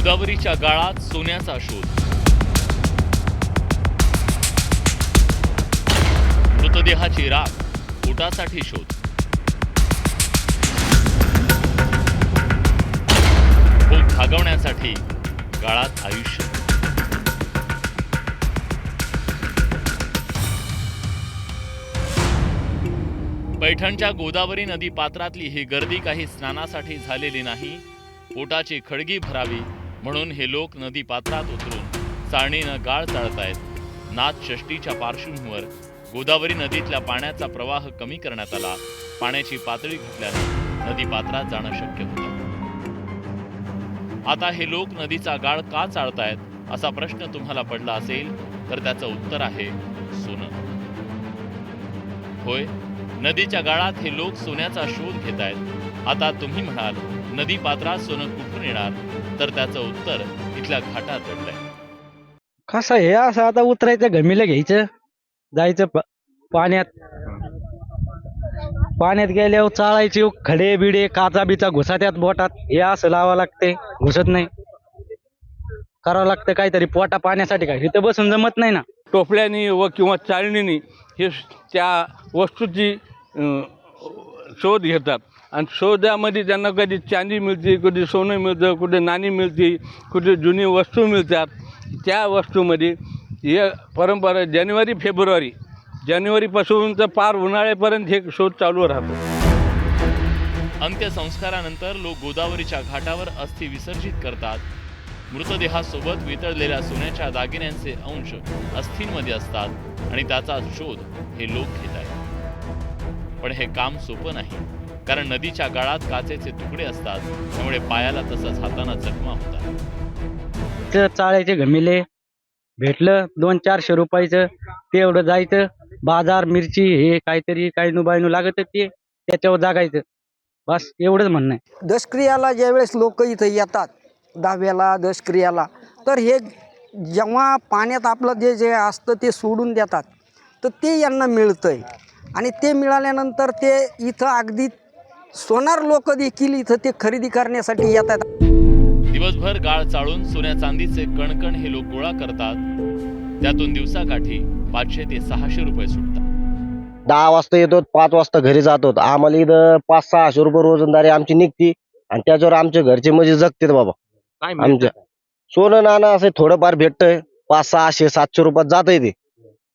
गोदावरीच्या गाळात सोन्याचा शोध. मृतदेहाची राख, पोटासाठी शोध. भूक भागवण्यासाठी गाळात आयुष्य. पैठणच्या गोदावरी नदी पात्रातली ही गर्दी काही स्नानासाठी झालेली नाही. पोटाची खळगी भरावी म्हणून हे लोक नदी पात्रात उतरून चाळणीनं गाळ चाळतायत. नाथ षष्टीच्या पार्श्वभूमीवर गोदावरी नदीतल्या पाण्याचा प्रवाह कमी करण्यात आला. पाण्याची पातळी घटल्याने नदी पात्रात जाणं शक्य होतं. आता हे लोक नदीचा गाळ का चाळतायत असा प्रश्न तुम्हाला पडला असेल तर त्याचं उत्तर आहे सोनं. होय, नदीच्या गाळात हे लोक सोन्याचा शोध घेत आहेत. आता तुम्ही म्हणाल नदी पात्रात सोनं कुठून येणार, तर त्याचं उत्तर इथल्या घाटात दडलंय. कसं हे असं आता उतरायचं, गमीला घ्यायचं, जायचं पाण्यात. पाण्यात गेल्यावर चाळायचे खडे बिडे काचा बिचा घुसा त्यात बोटात. हे असं लावावं लागते, घुसत नाही. करावं लागतं काहीतरी पोटा पाण्यासाठी. काय इथं बसून जमत नाही ना. टोपल्यानी व किंवा चाळणीनी हे त्या वस्तूची शोध घेतात आणि शोधामध्ये त्यांना कधी चांदी मिळते, कधी सोनं मिळतं, कुठे नाणी मिळते, कुठे जुनी वस्तू मिळतात. त्या वस्तूमध्ये हे परंपरा जानेवारीपासून तर पार उन्हाळ्यापर्यंत हे शोध चालू राहतो. अंत्यसंस्कारानंतर लोक गोदावरीच्या घाटावर अस्थि विसर्जित करतात. मृतदेहासोबत वितळलेल्या सोन्याच्या दागिन्यांचे अंश अस्थींमध्ये असतात आणि त्याचा शोध हे लोक घेत आहेत. पण हे काम सोपं नाही, कारण नदीच्या गाळात काचेचे तुकडे असतात. त्यामुळे पायाला तसंच हाताना जखमा होतात. चाळायचे गमिले भेटलं 200-400 रुपयाचं, ते एवढं जायचं. बाजार मिरची हे काहीतरी कायनू बायनू लागत ते त्याच्यावर जागायचं. बस एवढंच म्हणणं आहे. दशक्रियाला ज्यावेळेस लोक इथं येतात, दहाव्याला दशक्रियाला, तर हे जेव्हा पाण्यात आपलं जे जे असतं ते सोडून देतात, तर ते यांना मिळतंय. आणि ते मिळाल्यानंतर ते इथं अगदी सोनार लोक देखील इथं ते खरेदी करण्यासाठी येतात. दिवसभर गाळ चाळून सोन्या चांदीचे कणकण हे लोक गोळा करतात. त्यातून दिवसाकाठी 500 ते 600 रुपये सुटतात. 10 वाजता येतो, 5 वाजता घरी जातो. आम्हाला इथं 500-600 रुपये रोजंदारी आमची निघती आणि त्याच्यावर आमच्या घरचे म्हणजे जगतात बाबा. आमच्या सोनं नाणं असं थोडंफार भेटतंय, 500-600-700 रुपयात जातंय. ते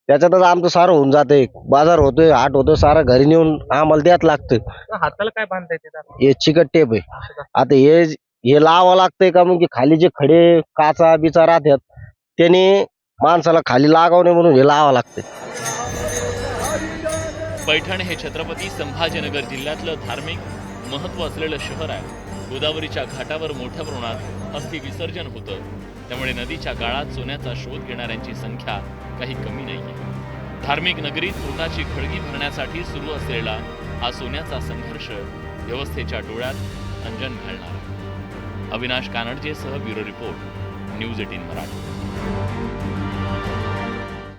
त्याच्यातच आमचं सारं होऊन जातंय. बाजार होतोय, हाट होतोय, सारं घरी नेऊन आम्हाला द्यायला लागतं. हाताला काय बांधायचे? हे चिकट टेप आहे. आता हे लावावं लागतंय का, मग खाली जे खडे काचा बिचा राहतात त्याने माणसाला खाली लागाव नये म्हणून हे लावावं लागतंय. पैठण हे छत्रपती संभाजीनगर जिल्ह्यातलं धार्मिक महत्त्व असलेलं शहर आहे. गोदावरीच्या घाटावर मोठ्या प्रमाणात अस्थि विसर्जन होतं. त्यामुळे नदीच्या गाळात सोन्याचा शोध घेणाऱ्यांची संख्या काही कमी नाहीये. धार्मिक नगरीत पोटाची खळगी भरण्यासाठी सुरू असलेला हा सोन्याचा संघर्ष व्यवस्थेच्या डोळ्यात अंजन घालणार. अविनाश कानडजेसह ब्युरो रिपोर्ट, न्यूज 18 मराठी.